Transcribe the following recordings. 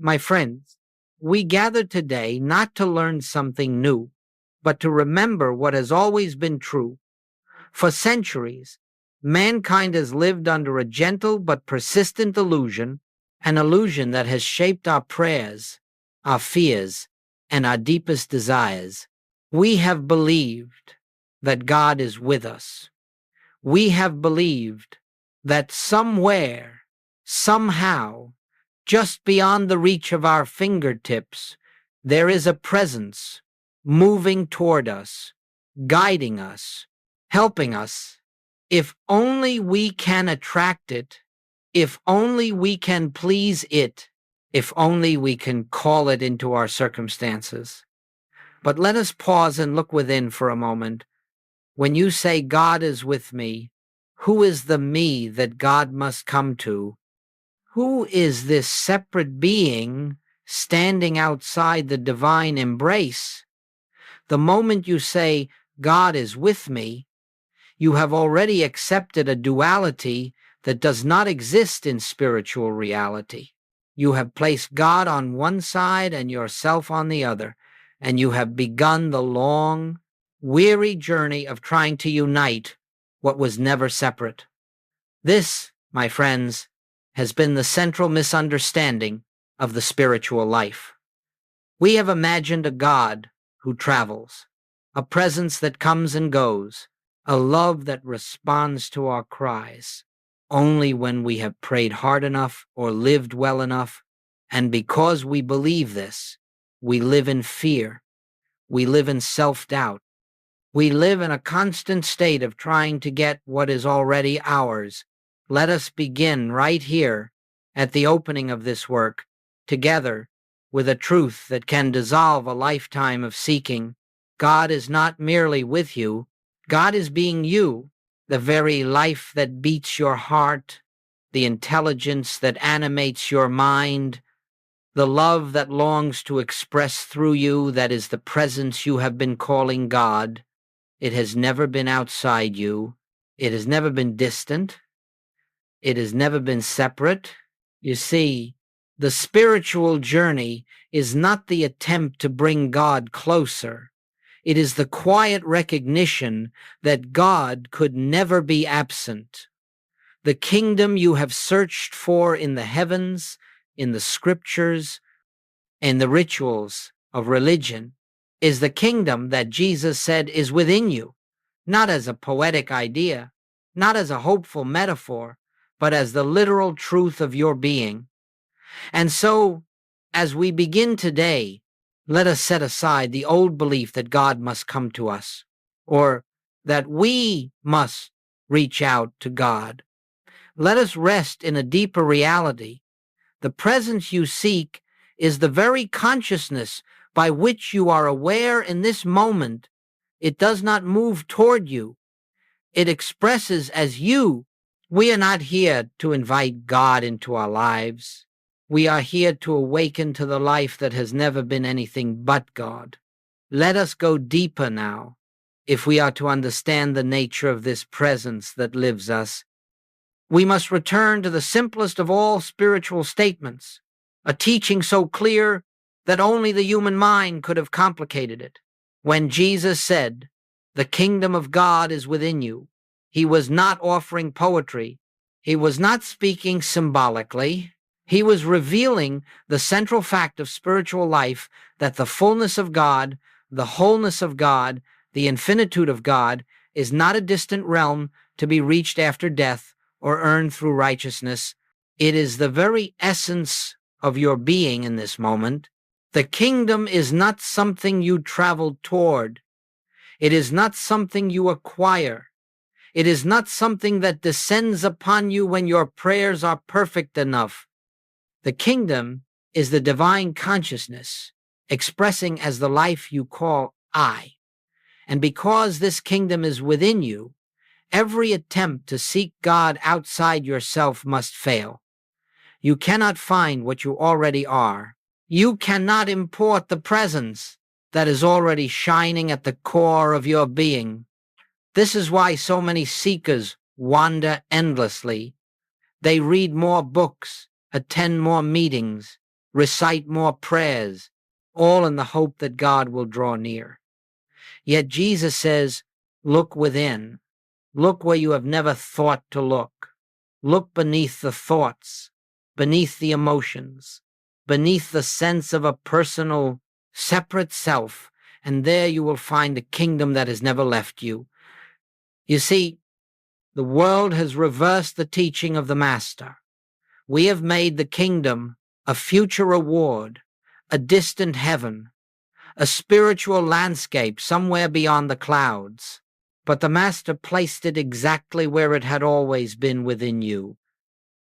my friends, we gather today not to learn something new, but to remember what has always been true. For centuries, mankind has lived under a gentle but persistent illusion, an illusion that has shaped our prayers, our fears, and our deepest desires. We have believed that God is with us. We have believed that somewhere, somehow, just beyond the reach of our fingertips, there is a presence moving toward us, guiding us, helping us. If only we can attract it, if only we can please it, if only we can call it into our circumstances. But let us pause and look within for a moment. When you say God is with me, who is the me that God must come to? Who is this separate being standing outside the divine embrace? The moment you say, God is with me, you have already accepted a duality that does not exist in spiritual reality. You have placed God on one side and yourself on the other, and you have begun the long, weary journey of trying to unite what was never separate. This, my friends, has been the central misunderstanding of the spiritual life. We have imagined a God who travels, a presence that comes and goes, a love that responds to our cries only when we have prayed hard enough or lived well enough. And because we believe this, we live in fear. We live in self-doubt. We live in a constant state of trying to get what is already ours. Let us begin right here at the opening of this work, together with a truth that can dissolve a lifetime of seeking. God is not merely with you. God is being you, the very life that beats your heart, the intelligence that animates your mind, the love that longs to express through you, that is the presence you have been calling God. It has never been outside you. It has never been distant. It has never been separate. You see, the spiritual journey is not the attempt to bring God closer. It is the quiet recognition that God could never be absent. The kingdom you have searched for in the heavens, in the scriptures, and the rituals of religion is the kingdom that Jesus said is within you, not as a poetic idea, not as a hopeful metaphor, but as the literal truth of your being. And so, as we begin today, let us set aside the old belief that God must come to us, or that we must reach out to God. Let us rest in a deeper reality. The presence you seek is the very consciousness by which you are aware in this moment. It does not move toward you. It expresses as you. We are not here to invite God into our lives. We are here to awaken to the life that has never been anything but God. Let us go deeper now, if we are to understand the nature of this presence that lives us. We must return to the simplest of all spiritual statements, a teaching so clear that only the human mind could have complicated it. When Jesus said, "The kingdom of God is within you," he was not offering poetry. He was not speaking symbolically. He was revealing the central fact of spiritual life, that the fullness of God, the wholeness of God, the infinitude of God is not a distant realm to be reached after death or earned through righteousness. It is the very essence of your being in this moment. The kingdom is not something you travel toward. It is not something you acquire. It is not something that descends upon you when your prayers are perfect enough. The kingdom is the divine consciousness, expressing as the life you call I. And because this kingdom is within you, every attempt to seek God outside yourself must fail. You cannot find what you already are. You cannot import the presence that is already shining at the core of your being. This is why so many seekers wander endlessly. They read more books, attend more meetings, recite more prayers, all in the hope that God will draw near. Yet Jesus says, look within. Look where you have never thought to look. Look beneath the thoughts, beneath the emotions, beneath the sense of a personal, separate self, and there you will find a kingdom that has never left you. You see, the world has reversed the teaching of the Master. We have made the kingdom a future reward, a distant heaven, a spiritual landscape somewhere beyond the clouds. But the Master placed it exactly where it had always been within you.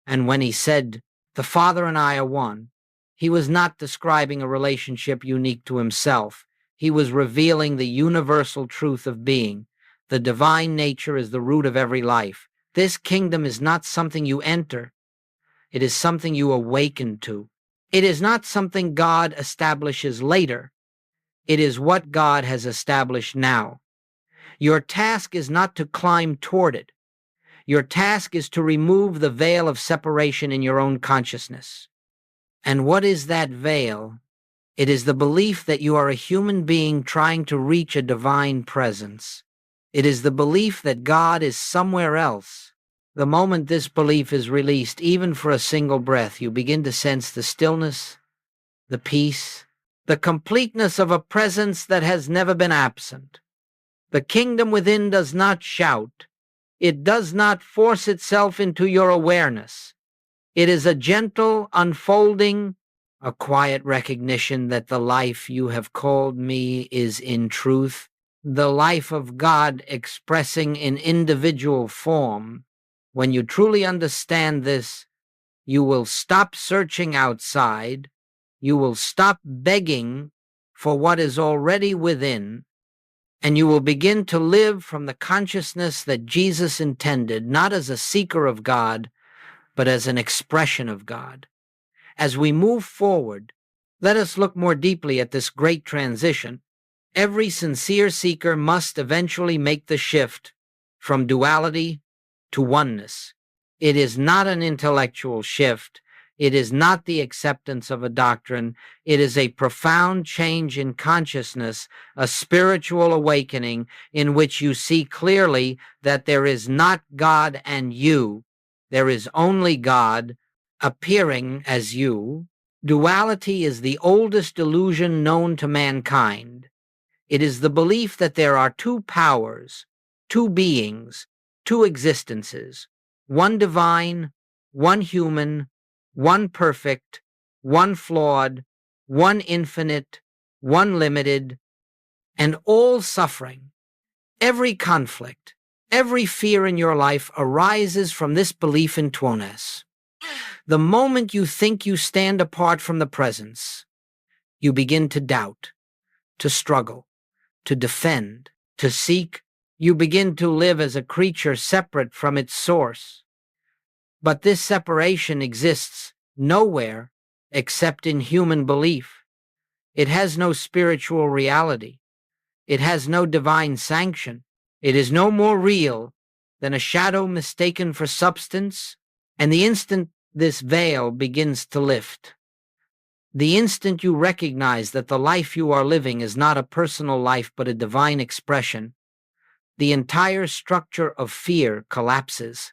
And when he said, "The Father and I are one," he was not describing a relationship unique to himself. He was revealing the universal truth of being. The divine nature is the root of every life. This kingdom is not something you enter. It is something you awaken to. It is not something God establishes later. It is what God has established now. Your task is not to climb toward it. Your task is to remove the veil of separation in your own consciousness. And what is that veil? It is the belief that you are a human being trying to reach a divine presence. It is the belief that God is somewhere else. The moment this belief is released, even for a single breath, you begin to sense the stillness, the peace, the completeness of a presence that has never been absent. The kingdom within does not shout. It does not force itself into your awareness. It is a gentle unfolding, a quiet recognition that the life you have called me is in truth the life of God expressing in individual form. When you truly understand this, you will stop searching outside. You will stop begging for what is already within, and you will begin to live from the consciousness that Jesus intended, not as a seeker of God, but as an expression of God. As we move forward, let us look more deeply at this great transition. Every sincere seeker must eventually make the shift from duality to oneness. It is not an intellectual shift. It is not the acceptance of a doctrine. It is a profound change in consciousness, a spiritual awakening in which you see clearly that there is not God and you. There is only God appearing as you. Duality is the oldest illusion known to mankind. It is the belief that there are two powers, two beings, two existences, one divine, one human, one perfect, one flawed, one infinite, one limited, and all suffering. Every conflict, every fear in your life arises from this belief in Oneness. The moment you think you stand apart from the presence, you begin to doubt, to struggle, to defend, to seek. You begin to live as a creature separate from its source. But this separation exists nowhere except in human belief. It has no spiritual reality. It has no divine sanction. It is no more real than a shadow mistaken for substance, and the instant this veil begins to lift, the instant you recognize that the life you are living is not a personal life but a divine expression, the entire structure of fear collapses.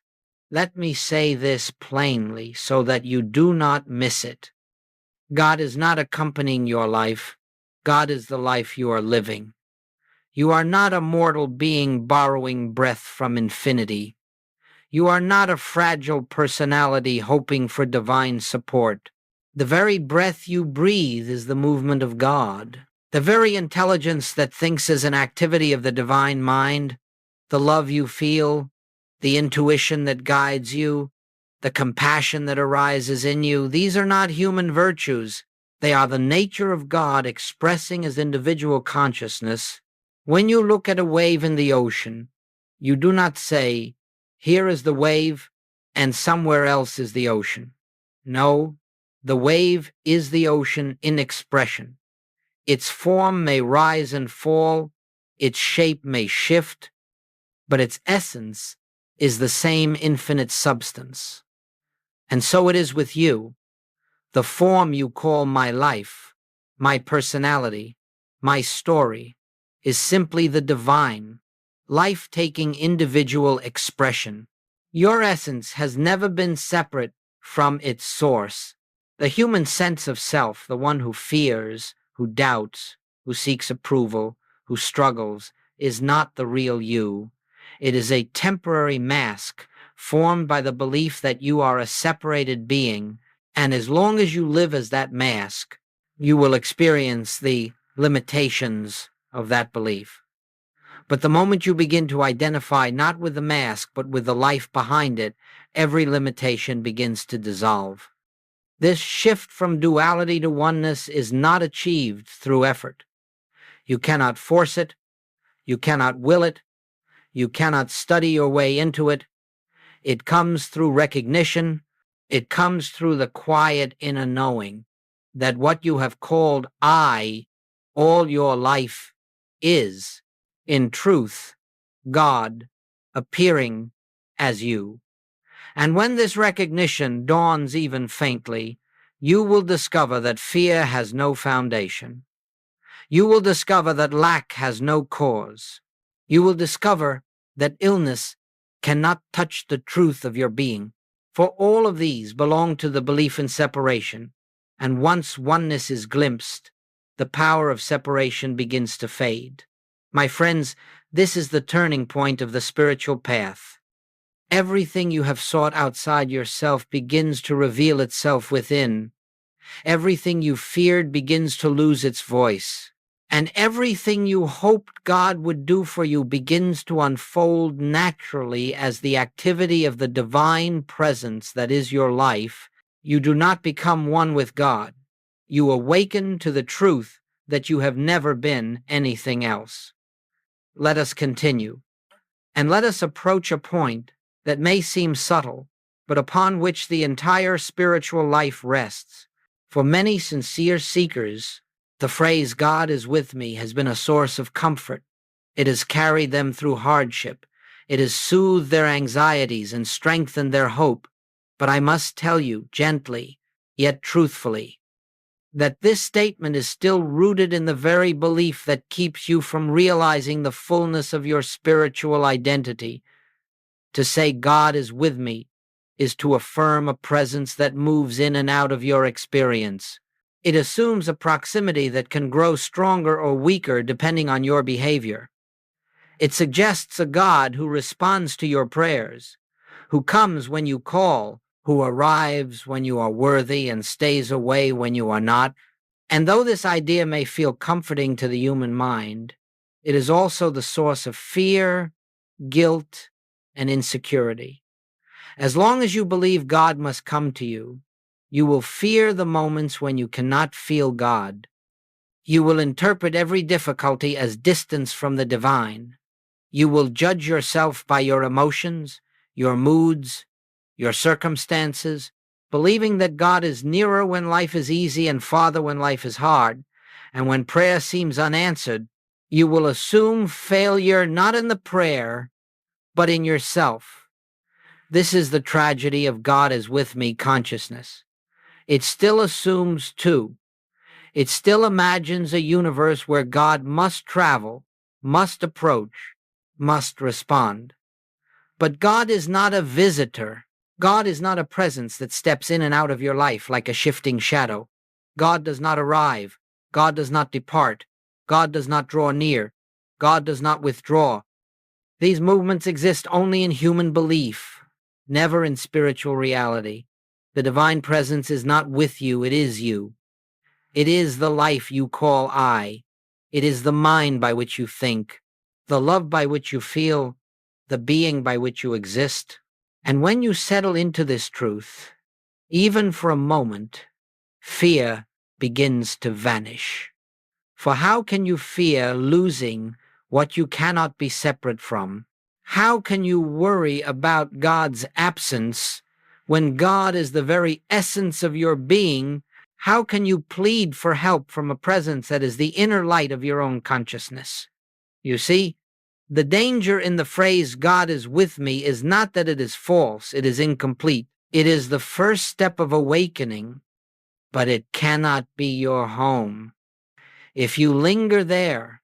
Let me say this plainly so that you do not miss it. God is not accompanying your life. God is the life you are living. You are not a mortal being borrowing breath from infinity. You are not a fragile personality hoping for divine support. The very breath you breathe is the movement of God. The very intelligence that thinks is an activity of the divine mind, the love you feel, the intuition that guides you, the compassion that arises in you, these are not human virtues. They are the nature of God expressing as individual consciousness. When you look at a wave in the ocean, you do not say, "Here is the wave, and somewhere else is the ocean." No, the wave is the ocean in expression. Its form may rise and fall, its shape may shift, but its essence is the same infinite substance. And so it is with you. The form you call my life, my personality, my story, is simply the divine, life-taking individual expression. Your essence has never been separate from its source. The human sense of self, the one who fears, who doubts, who seeks approval, who struggles, is not the real you. It is a temporary mask formed by the belief that you are a separated being, and as long as you live as that mask, you will experience the limitations of that belief. But the moment you begin to identify not with the mask, but with the life behind it, every limitation begins to dissolve. This shift from duality to oneness is not achieved through effort. You cannot force it. You cannot will it. You cannot study your way into it. It comes through recognition. It comes through the quiet inner knowing that what you have called I all your life is, in truth, God appearing as you. And when this recognition dawns even faintly, you will discover that fear has no foundation. You will discover that lack has no cause. You will discover that illness cannot touch the truth of your being. For all of these belong to the belief in separation, and once oneness is glimpsed, the power of separation begins to fade. My friends, this is the turning point of the spiritual path. Everything you have sought outside yourself begins to reveal itself within. Everything you feared begins to lose its voice. And everything you hoped God would do for you begins to unfold naturally as the activity of the divine presence that is your life. You do not become one with God. You awaken to the truth that you have never been anything else. Let us continue, and let us approach a point that may seem subtle, but upon which the entire spiritual life rests. For many sincere seekers, the phrase "God is with me" has been a source of comfort. It has carried them through hardship. It has soothed their anxieties and strengthened their hope. But I must tell you gently, yet truthfully, that this statement is still rooted in the very belief that keeps you from realizing the fullness of your spiritual identity. To say God is with me is to affirm a presence that moves in and out of your experience. It assumes a proximity that can grow stronger or weaker depending on your behavior. It suggests a God who responds to your prayers, who comes when you call, who arrives when you are worthy and stays away when you are not. And though this idea may feel comforting to the human mind, it is also the source of fear, guilt, and insecurity. As long as you believe God must come to you, you will fear the moments when you cannot feel God. You will interpret every difficulty as distance from the divine. You will judge yourself by your emotions, your moods, your circumstances, believing that God is nearer when life is easy and farther when life is hard. And when prayer seems unanswered, you will assume failure not in the prayer, but in yourself. This is the tragedy of God is with me consciousness. It still assumes, too. It still imagines a universe where God must travel, must approach, must respond. But God is not a visitor. God is not a presence that steps in and out of your life like a shifting shadow. God does not arrive. God does not depart. God does not draw near. God does not withdraw. These movements exist only in human belief, never in spiritual reality. The divine presence is not with you, it is you. It is the life you call I. It is the mind by which you think, the love by which you feel, the being by which you exist. And when you settle into this truth, even for a moment, fear begins to vanish. For how can you fear losing what you cannot be separate from? How can you worry about God's absence when God is the very essence of your being? How can you plead for help from a presence that is the inner light of your own consciousness? You see, the danger in the phrase "God is with me" is not that it is false, it is incomplete. It is the first step of awakening, but it cannot be your home. If you linger there,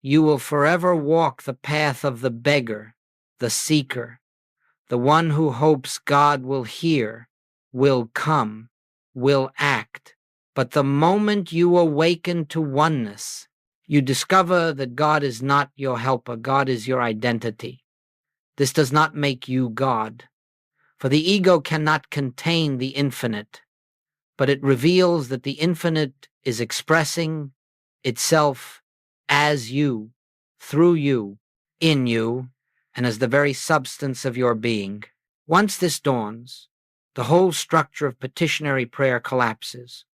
you will forever walk the path of the beggar, the seeker, the one who hopes God will hear, will come, will act. But the moment you awaken to oneness, you discover that God is not your helper, God is your identity. This does not make you God, for the ego cannot contain the infinite, but it reveals that the infinite is expressing itself as you, through you, in you, and as the very substance of your being. Once this dawns, the whole structure of petitionary prayer collapses.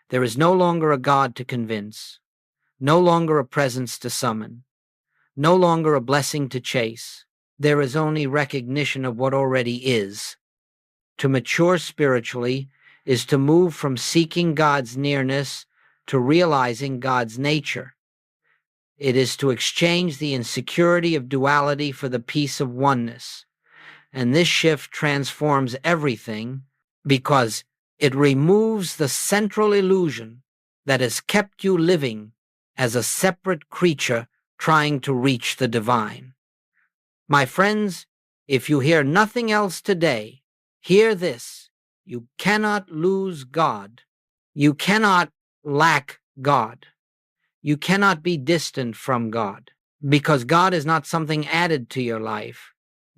There is no longer a God to convince, no longer a presence to summon, no longer a blessing to chase. There is only recognition of what already is. To mature spiritually is to move from seeking God's nearness to realizing God's nature. It is to exchange the insecurity of duality for the peace of oneness. And this shift transforms everything because it removes the central illusion that has kept you living as a separate creature trying to reach the divine. My friends, if you hear nothing else today, hear this: you cannot lose God. You cannot lack God. You cannot be distant from God, because God is not something added to your life.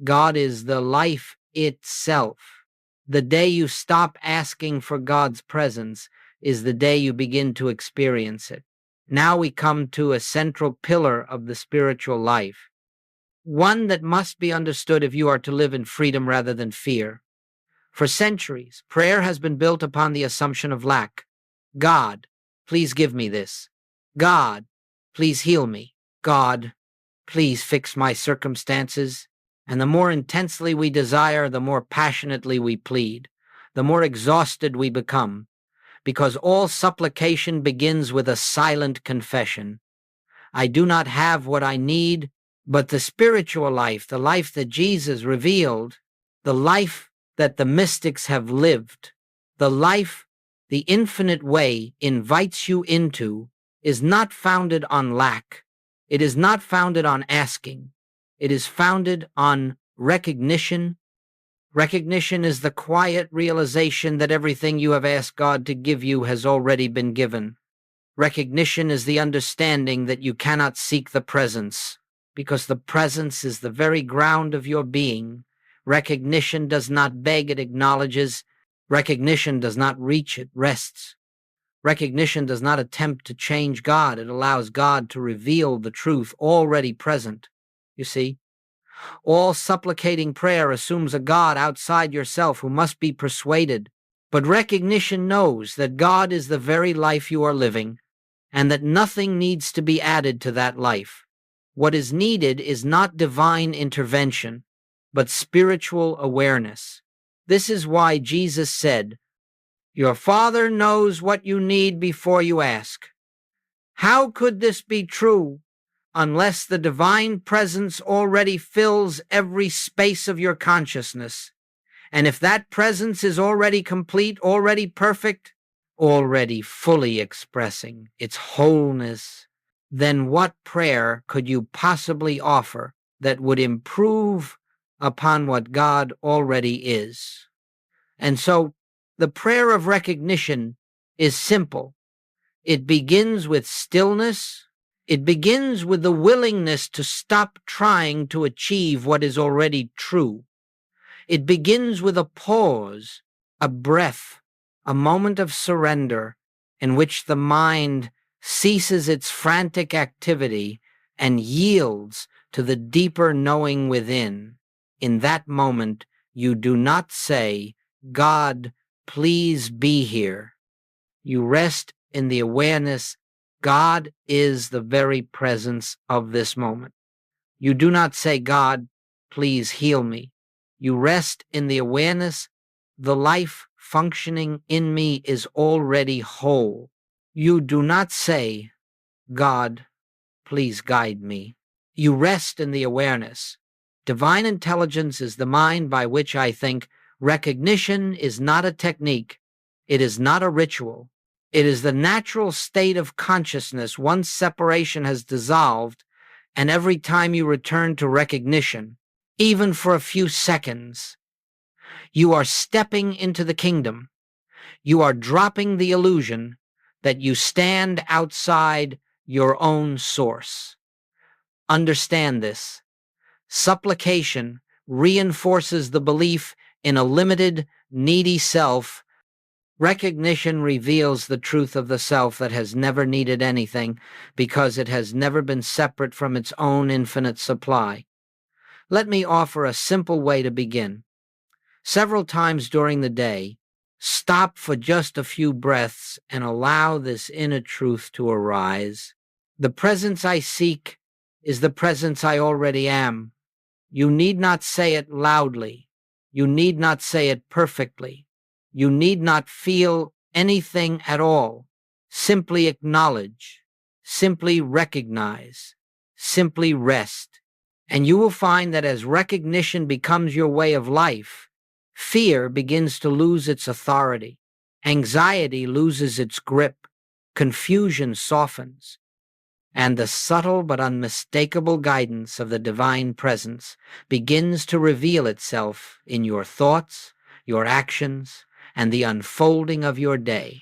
God is the life itself. The day you stop asking for God's presence is the day you begin to experience it. Now we come to a central pillar of the spiritual life, one that must be understood if you are to live in freedom rather than fear. For centuries, prayer has been built upon the assumption of lack. God, please give me this. God, please heal me. God, please fix my circumstances. And the more intensely we desire, the more passionately we plead, the more exhausted we become, because all supplication begins with a silent confession. I do not have what I need, but the spiritual life, the life that Jesus revealed, the life that the mystics have lived, the life the infinite way invites you into, is not founded on lack. It is not founded on asking. It is founded on recognition. Recognition is the quiet realization that everything you have asked God to give you has already been given. Recognition is the understanding that you cannot seek the presence, because the presence is the very ground of your being. Recognition does not beg, it acknowledges. Recognition does not reach, it rests. Recognition does not attempt to change God, it allows God to reveal the truth already present. You see, all supplicating prayer assumes a God outside yourself who must be persuaded. But recognition knows that God is the very life you are living, and that nothing needs to be added to that life. What is needed is not divine intervention, but spiritual awareness. This is why Jesus said, "Your Father knows what you need before you ask." How could this be true unless the divine presence already fills every space of your consciousness? And if that presence is already complete, already perfect, already fully expressing its wholeness, then what prayer could you possibly offer that would improve upon what God already is? And so the prayer of recognition is simple. It begins with stillness. It begins with the willingness to stop trying to achieve what is already true. It begins with a pause, a breath, a moment of surrender in which the mind ceases its frantic activity and yields to the deeper knowing within. In that moment, you do not say, "God, please be here." You rest in the awareness God is the very presence of this moment. You do not say, "God, please heal me." You rest in the awareness the life functioning in me is already whole. You do not say, "God, please guide me." You rest in the awareness. Divine intelligence is the mind by which I think. Recognition is not a technique. It is not a ritual. It is the natural state of consciousness once separation has dissolved, and every time you return to recognition, even for a few seconds, you are stepping into the kingdom. You are dropping the illusion that you stand outside your own source. Understand this. Supplication reinforces the belief in a limited, needy self. Recognition reveals the truth of the self that has never needed anything because it has never been separate from its own infinite supply. Let me offer a simple way to begin. Several times during the day, stop for just a few breaths and allow this inner truth to arise. The presence I seek is the presence I already am. You need not say it loudly. You need not say it perfectly. You need not feel anything at all. Simply acknowledge, simply recognize, simply rest. And you will find that as recognition becomes your way of life, fear begins to lose its authority. Anxiety loses its grip. Confusion softens. And the subtle but unmistakable guidance of the divine presence begins to reveal itself in your thoughts, your actions, and the unfolding of your day.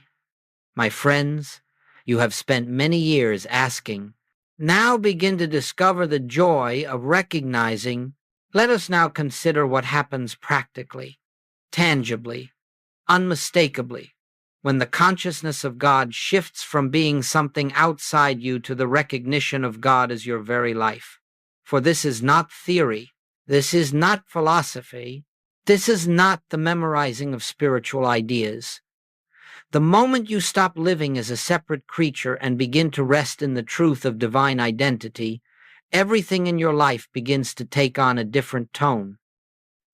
My friends, you have spent many years asking. Now begin to discover the joy of recognizing. Let us now consider what happens practically, tangibly, unmistakably, when the consciousness of God shifts from being something outside you to the recognition of God as your very life. For this is not theory. This is not philosophy. This is not the memorizing of spiritual ideas. The moment you stop living as a separate creature and begin to rest in the truth of divine identity, everything in your life begins to take on a different tone,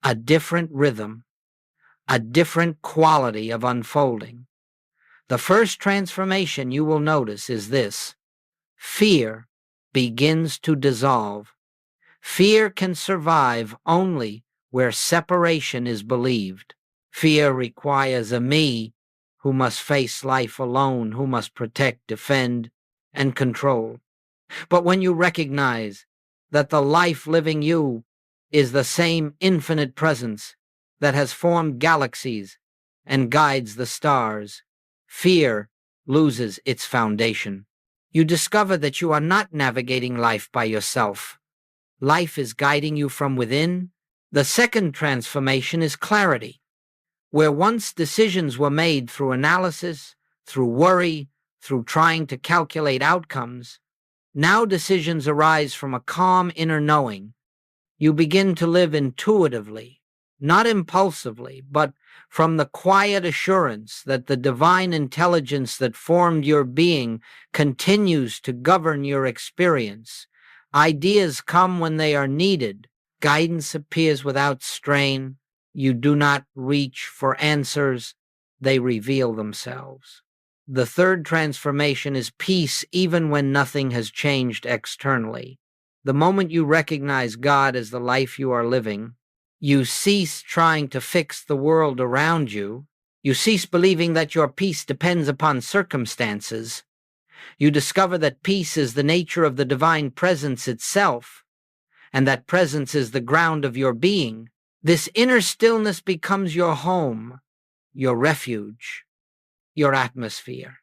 a different rhythm, a different quality of unfolding. The first transformation you will notice is this: fear begins to dissolve. Fear can survive only where separation is believed. Fear requires a me who must face life alone, who must protect, defend, and control. But when you recognize that the life living you is the same infinite presence that has formed galaxies and guides the stars, fear loses its foundation. You discover that you are not navigating life by yourself. Life is guiding you from within. The second transformation is clarity. Where once decisions were made through analysis, through worry, through trying to calculate outcomes, now decisions arise from a calm inner knowing. You begin to live intuitively, not impulsively, but from the quiet assurance that the divine intelligence that formed your being continues to govern your experience. Ideas come when they are needed. Guidance appears without strain. You do not reach for answers. They reveal themselves. The third transformation is peace even when nothing has changed externally. The moment you recognize God as the life you are living, you cease trying to fix the world around you. You cease believing that your peace depends upon circumstances. You discover that peace is the nature of the divine presence itself, and that presence is the ground of your being. This inner stillness becomes your home, your refuge, your atmosphere,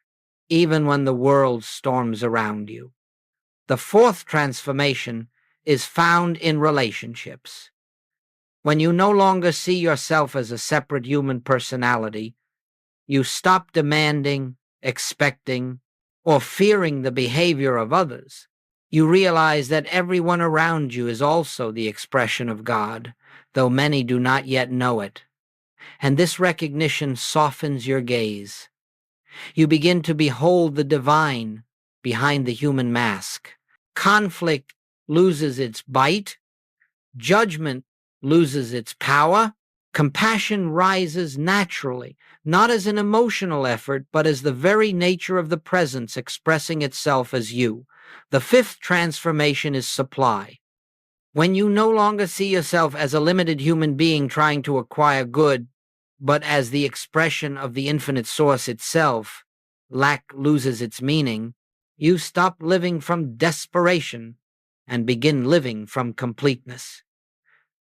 even when the world storms around you. The fourth transformation is found in relationships. When you no longer see yourself as a separate human personality, you stop demanding, expecting, or fearing the behavior of others. You realize that everyone around you is also the expression of God, though many do not yet know it. And this recognition softens your gaze. You begin to behold the divine behind the human mask. Conflict loses its bite. Judgment loses its power. Compassion rises naturally, not as an emotional effort, but as the very nature of the presence expressing itself as you. The fifth transformation is supply. When you no longer see yourself as a limited human being trying to acquire good, but as the expression of the infinite source itself, lack loses its meaning. You stop living from desperation and begin living from completeness.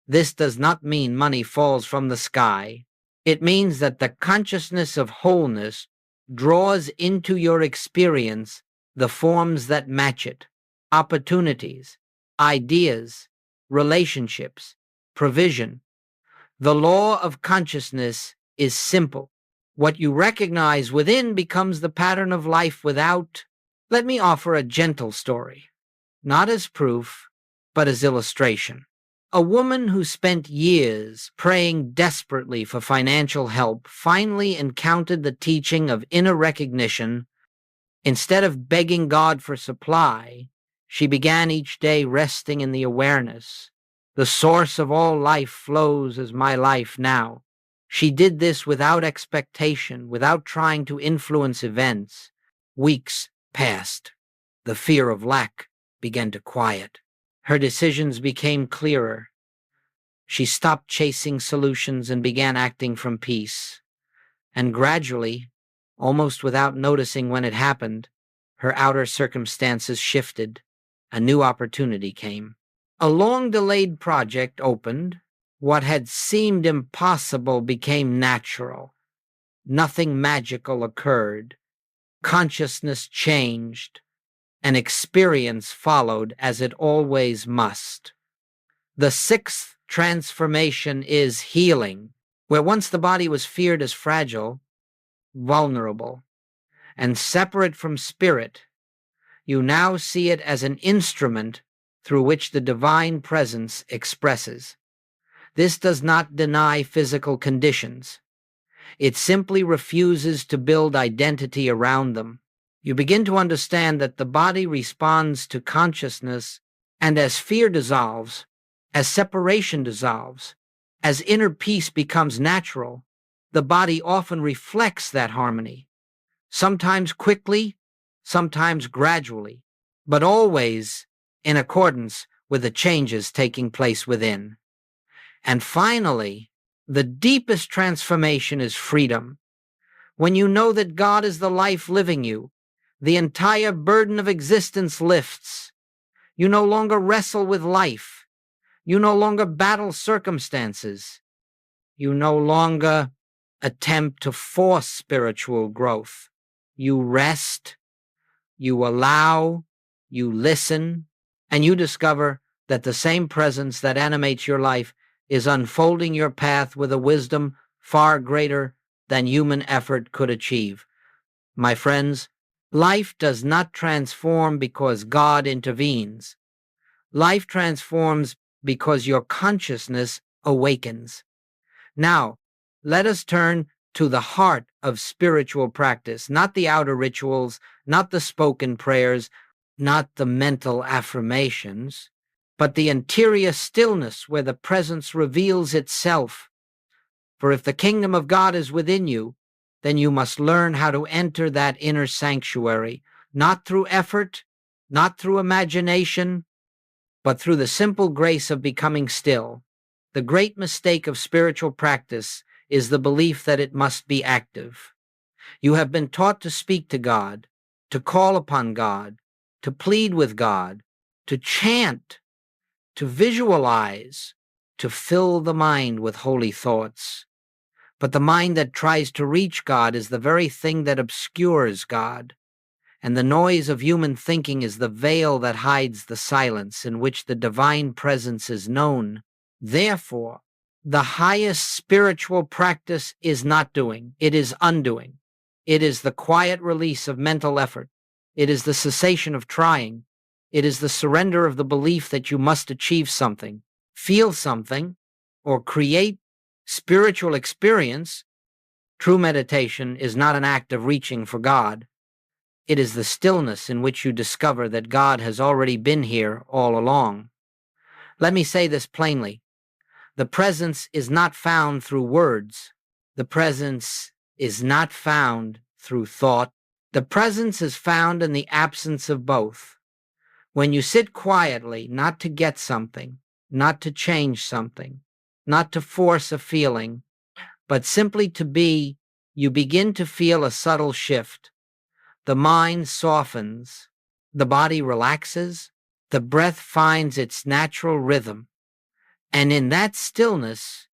This does not mean money falls from the sky. It means that the consciousness of wholeness draws into your experience the forms that match it: opportunities, ideas, relationships, provision. The law of consciousness is simple. What you recognize within becomes the pattern of life without. Let me offer a gentle story, not as proof, but as illustration. A woman who spent years praying desperately for financial help finally encountered the teaching of inner recognition. Instead of begging God for supply, she began each day resting in the awareness: the source of all life flows as my life now. She did this without expectation, without trying to influence events. Weeks passed. The fear of lack began to quiet. Her decisions became clearer. She stopped chasing solutions and began acting from peace. And gradually, almost without noticing when it happened, her outer circumstances shifted. A new opportunity came. A long-delayed project opened. What had seemed impossible became natural. Nothing magical occurred. Consciousness changed. An experience followed, as it always must. The sixth transformation is healing. Where once the body was feared as fragile, vulnerable, and separate from spirit, you now see it as an instrument through which the divine presence expresses. This does not deny physical conditions. It simply refuses to build identity around them. You begin to understand that the body responds to consciousness, and as fear dissolves, as separation dissolves, as inner peace becomes natural, the body often reflects that harmony, sometimes quickly, sometimes gradually, but always in accordance with the changes taking place within. And finally, the deepest transformation is freedom. When you know that God is the life living you, the entire burden of existence lifts. You no longer wrestle with life. You no longer battle circumstances. You no longer attempt to force spiritual growth. You rest, you allow, you listen, and you discover that the same presence that animates your life is unfolding your path with a wisdom far greater than human effort could achieve. My friends, life does not transform because God intervenes. Life transforms because your consciousness awakens. Now, let us turn to the heart of spiritual practice, not the outer rituals, not the spoken prayers, not the mental affirmations, but the interior stillness where the presence reveals itself. For if the kingdom of God is within you, then you must learn how to enter that inner sanctuary, not through effort, not through imagination, but through the simple grace of becoming still. The great mistake of spiritual practice is the belief that it must be active. You have been taught to speak to God, to call upon God, to plead with God, to chant, to visualize, to fill the mind with holy thoughts. But the mind that tries to reach God is the very thing that obscures God, and the noise of human thinking is the veil that hides the silence in which the divine presence is known. Therefore, the highest spiritual practice is not doing, it is undoing. It is the quiet release of mental effort. It is the cessation of trying. It is the surrender of the belief that you must achieve something, feel something, or create spiritual experience. True meditation is not an act of reaching for God. It is the stillness in which you discover that God has already been here all along. Let me say this plainly. The presence is not found through words. The presence is not found through thought. The presence is found in the absence of both. When you sit quietly, not to get something, not to change something, not to force a feeling, but simply to be, you begin to feel a subtle shift. The mind softens, the body relaxes, the breath finds its natural rhythm, and in that stillness,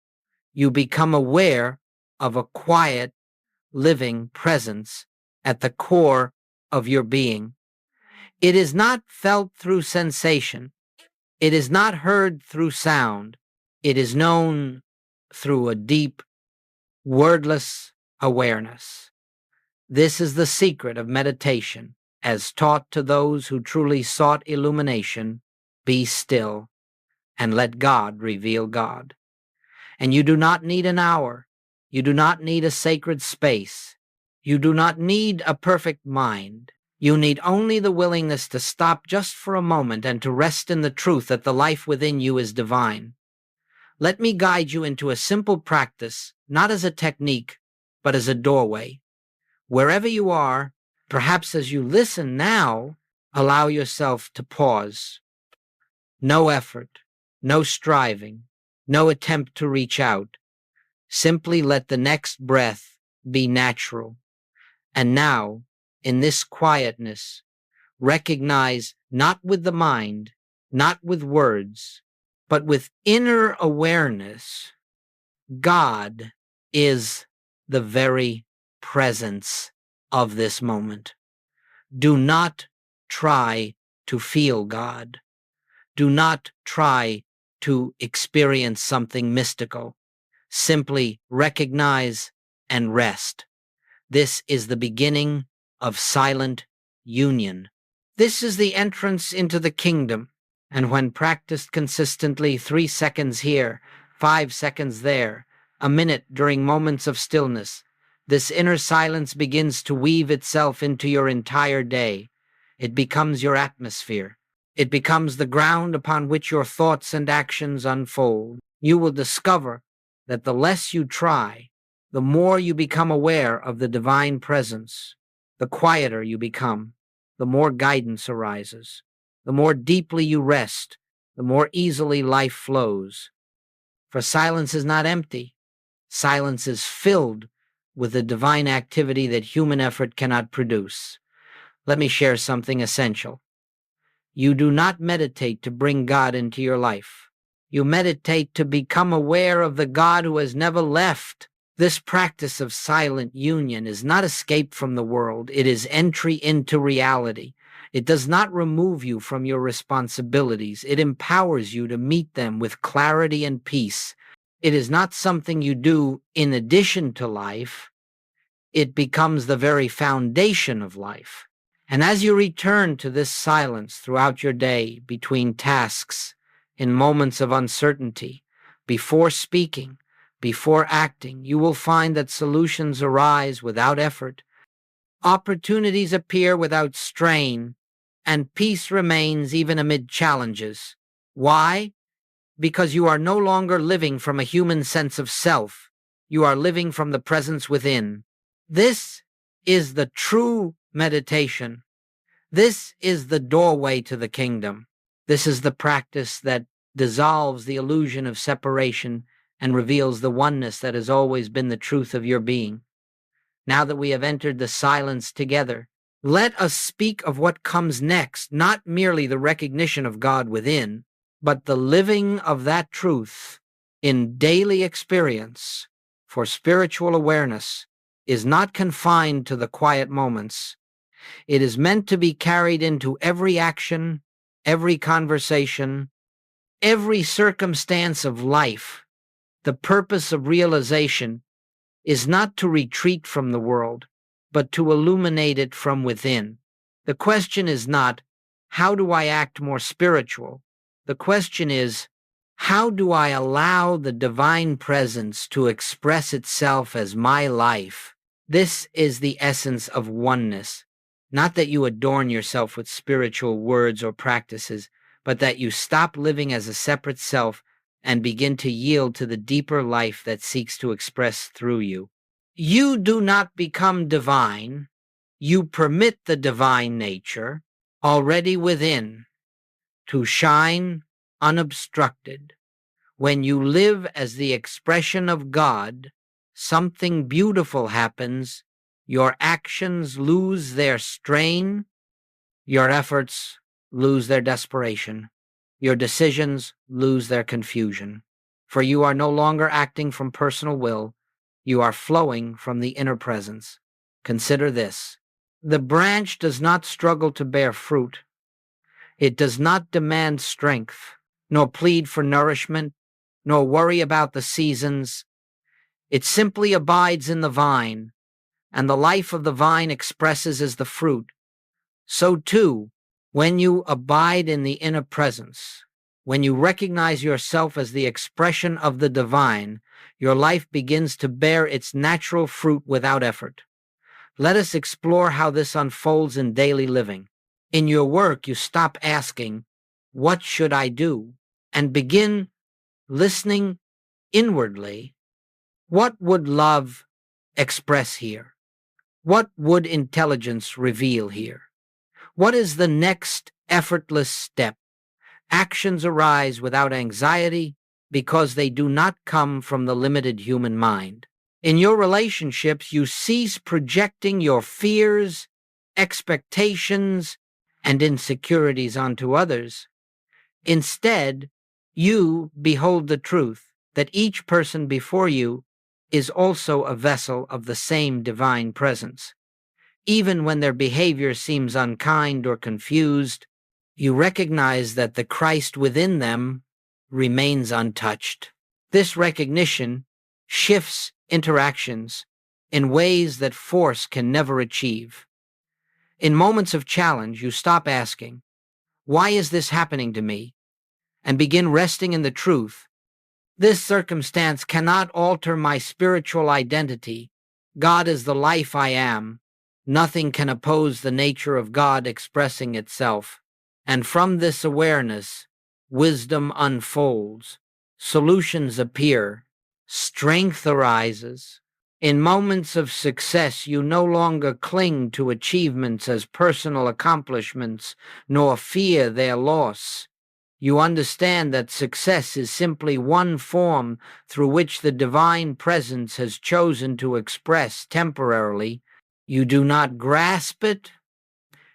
you become aware of a quiet, living presence at the core of your being. It is not felt through sensation. It is not heard through sound. It is known through a deep, wordless awareness. This is the secret of meditation, as taught to those who truly sought illumination. Be still and let God reveal God. And you do not need an hour. You do not need a sacred space. You do not need a perfect mind. You need only the willingness to stop just for a moment and to rest in the truth that the life within you is divine. Let me guide you into a simple practice, not as a technique, but as a doorway. Wherever you are, perhaps as you listen now, allow yourself to pause. No effort, no striving, no attempt to reach out. Simply let the next breath be natural. And now, in this quietness, recognize not with the mind, not with words, but with inner awareness, God is the very presence of this moment. Do not try to feel God. Do not try to experience something mystical. Simply recognize and rest. This is the beginning of silent union. This is the entrance into the kingdom, and when practiced consistently, 3 seconds here, 5 seconds there, a minute during moments of stillness, this inner silence begins to weave itself into your entire day. It becomes your atmosphere. It becomes the ground upon which your thoughts and actions unfold. You will discover that the less you try, the more you become aware of the divine presence. The quieter you become, the more guidance arises. The more deeply you rest, the more easily life flows. For silence is not empty. Silence is filled with the divine activity that human effort cannot produce. Let me share something essential. You do not meditate to bring God into your life. You meditate to become aware of the God who has never left. This practice of silent union is not escape from the world. It is entry into reality. It does not remove you from your responsibilities. It empowers you to meet them with clarity and peace. It is not something you do in addition to life. It becomes the very foundation of life. And as you return to this silence throughout your day, between tasks, in moments of uncertainty, before speaking, before acting, you will find that solutions arise without effort, opportunities appear without strain, and peace remains even amid challenges. Why? Because you are no longer living from a human sense of self. You are living from the presence within. This is the true meditation. This is the doorway to the kingdom. This is the practice that dissolves the illusion of separation and reveals the oneness that has always been the truth of your being. Now that we have entered the silence together, let us speak of what comes next, not merely the recognition of God within, but the living of that truth in daily experience. For spiritual awareness is not confined to the quiet moments. It is meant to be carried into every action, every conversation, every circumstance of life. The purpose of realization is not to retreat from the world, but to illuminate it from within. The question is not, how do I act more spiritual? The question is, how do I allow the divine presence to express itself as my life? This is the essence of oneness. Not that you adorn yourself with spiritual words or practices, but that you stop living as a separate self and begin to yield to the deeper life that seeks to express through you. You do not become divine. You permit the divine nature already within to shine unobstructed. When you live as the expression of God, something beautiful happens. Your actions lose their strain, your efforts lose their desperation, your decisions lose their confusion. For you are no longer acting from personal will, you are flowing from the inner presence. Consider this. The branch does not struggle to bear fruit. It does not demand strength, nor plead for nourishment, nor worry about the seasons. It simply abides in the vine, and the life of the vine expresses as the fruit. So too, when you abide in the inner presence, when you recognize yourself as the expression of the divine, your life begins to bear its natural fruit without effort. Let us explore how this unfolds in daily living. In your work, you stop asking, "What should I do?" and begin listening inwardly. What would love express here? What would intelligence reveal here? What is the next effortless step? Actions arise without anxiety because they do not come from the limited human mind. In your relationships, you cease projecting your fears, expectations, and insecurities onto others. Instead, you behold the truth that each person before you is also a vessel of the same divine presence. Even when their behavior seems unkind or confused, you recognize that the Christ within them remains untouched. This recognition shifts interactions in ways that force can never achieve. In moments of challenge, you stop asking, "Why is this happening to me?" and begin resting in the truth. This circumstance cannot alter my spiritual identity. God is the life I am. Nothing can oppose the nature of God expressing itself. And from this awareness, wisdom unfolds, solutions appear, strength arises. In moments of success, you no longer cling to achievements as personal accomplishments, nor fear their loss. You understand that success is simply one form through which the divine presence has chosen to express temporarily. You do not grasp it,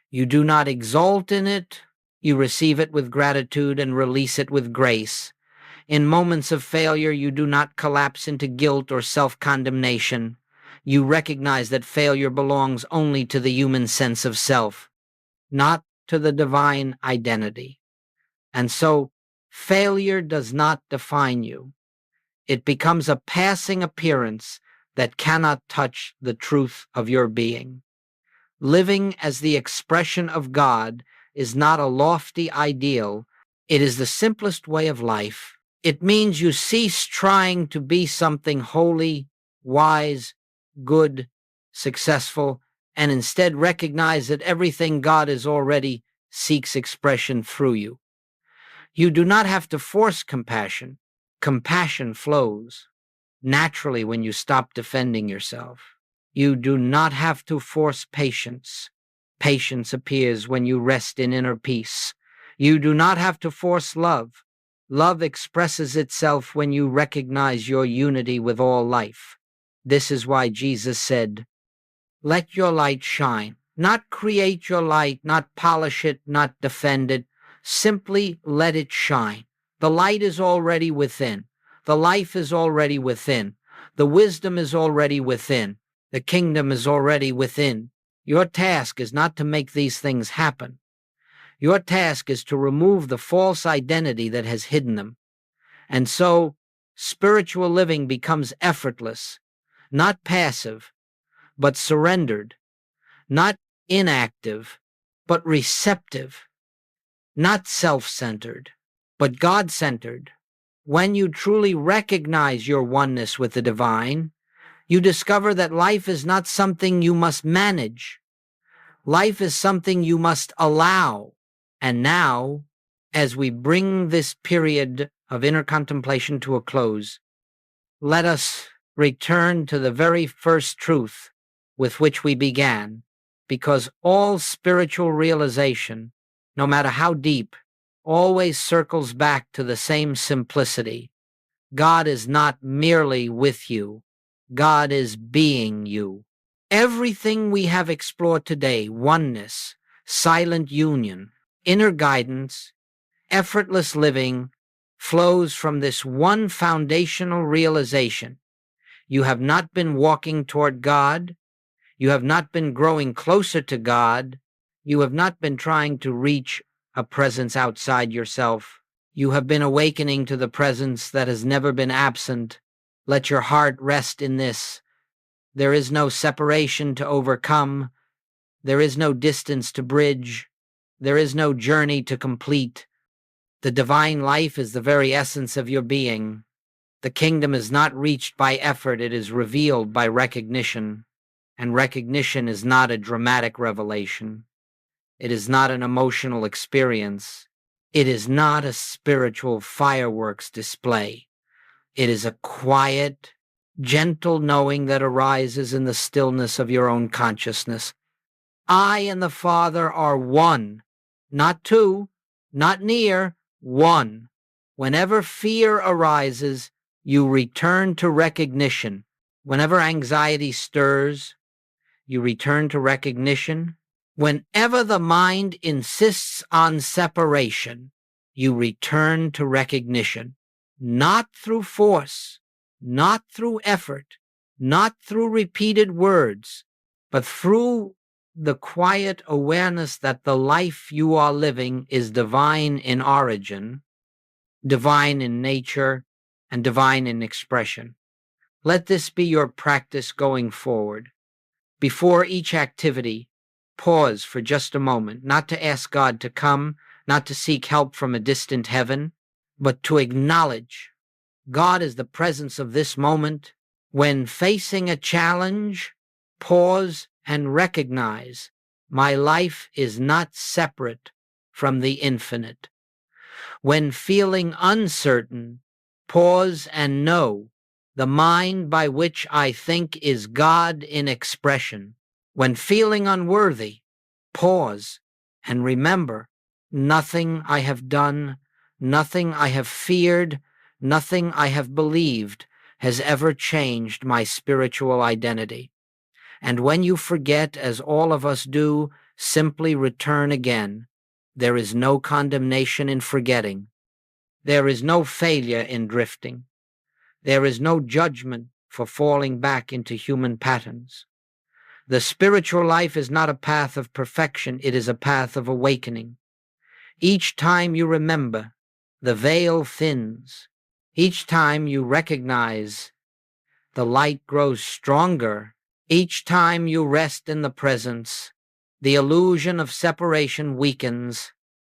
you do not exult in it, you receive it with gratitude and release it with grace. In moments of failure, you do not collapse into guilt or self-condemnation. You recognize that failure belongs only to the human sense of self, not to the divine identity. And so, failure does not define you. It becomes a passing appearance that cannot touch the truth of your being. Living as the expression of God is not a lofty ideal. It is the simplest way of life. It means you cease trying to be something holy, wise, good, successful, and instead recognize that everything God is already seeks expression through you. You do not have to force compassion. Compassion flows naturally when you stop defending yourself. You do not have to force patience. Patience appears when you rest in inner peace. You do not have to force love. Love expresses itself when you recognize your unity with all life. This is why Jesus said, "Let your light shine." Not create your light, not polish it, not defend it. Simply let it shine. The light is already within. The life is already within. The wisdom is already within. The kingdom is already within. Your task is not to make these things happen. Your task is to remove the false identity that has hidden them. And so, spiritual living becomes effortless, not passive, but surrendered, not inactive, but receptive, not self-centered, but God-centered. When you truly recognize your oneness with the divine, you discover that life is not something you must manage. Life is something you must allow. And now, as we bring this period of inner contemplation to a close, let us return to the very first truth with which we began, because all spiritual realization, no matter how deep, always circles back to the same simplicity. God is not merely with you. God is being you. Everything we have explored today, oneness, silent union, inner guidance, effortless living, flows from this one foundational realization. You have not been walking toward God. You have not been growing closer to God. You have not been trying to reach a presence outside yourself. You have been awakening to the presence that has never been absent. Let your heart rest in this. There is no separation to overcome. There is no distance to bridge. There is no journey to complete. The divine life is the very essence of your being. The kingdom is not reached by effort, it is revealed by recognition. And recognition is not a dramatic revelation. It is not an emotional experience. It is not a spiritual fireworks display. It is a quiet, gentle knowing that arises in the stillness of your own consciousness. I and the Father are one, not two, not near, one. Whenever fear arises, you return to recognition. Whenever anxiety stirs, you return to recognition. Whenever the mind insists on separation, you return to recognition. Not through force, not through effort, not through repeated words, but through the quiet awareness that the life you are living is divine in origin, divine in nature, and divine in expression. Let this be your practice going forward. Before each activity, pause for just a moment, not to ask God to come, not to seek help from a distant heaven, but to acknowledge God is the presence of this moment. When facing a challenge, pause and recognize my life is not separate from the infinite. When feeling uncertain, pause and know the mind by which I think is God in expression. When feeling unworthy, pause and remember nothing I have done, nothing I have feared, nothing I have believed has ever changed my spiritual identity. And when you forget, as all of us do, simply return again. There is no condemnation in forgetting. There is no failure in drifting. There is no judgment for falling back into human patterns. The spiritual life is not a path of perfection, it is a path of awakening. Each time you remember, the veil thins. Each time you recognize, the light grows stronger. Each time you rest in the presence, the illusion of separation weakens,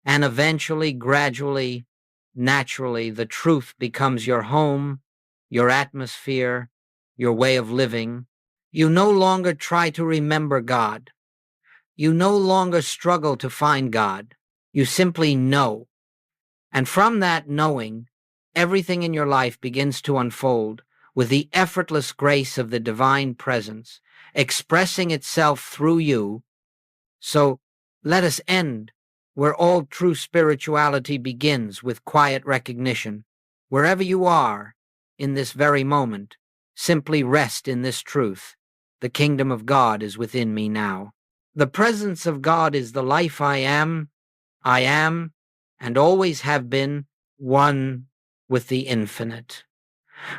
and eventually, gradually, naturally, the truth becomes your home, your atmosphere, your way of living. You no longer try to remember God. You no longer struggle to find God. You simply know. And from that knowing, everything in your life begins to unfold with the effortless grace of the divine presence, expressing itself through you. So let us end where all true spirituality begins, with quiet recognition. Wherever you are in this very moment, simply rest in this truth. The kingdom of God is within me now. The presence of God is the life I am, and always have been, one with the infinite.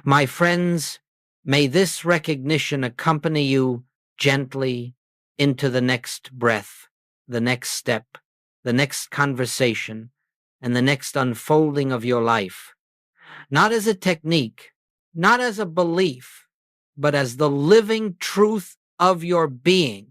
My friends, may this recognition accompany you gently into the next breath, the next step, the next conversation, and the next unfolding of your life. Not as a technique, not as a belief, but as the living truth of your being.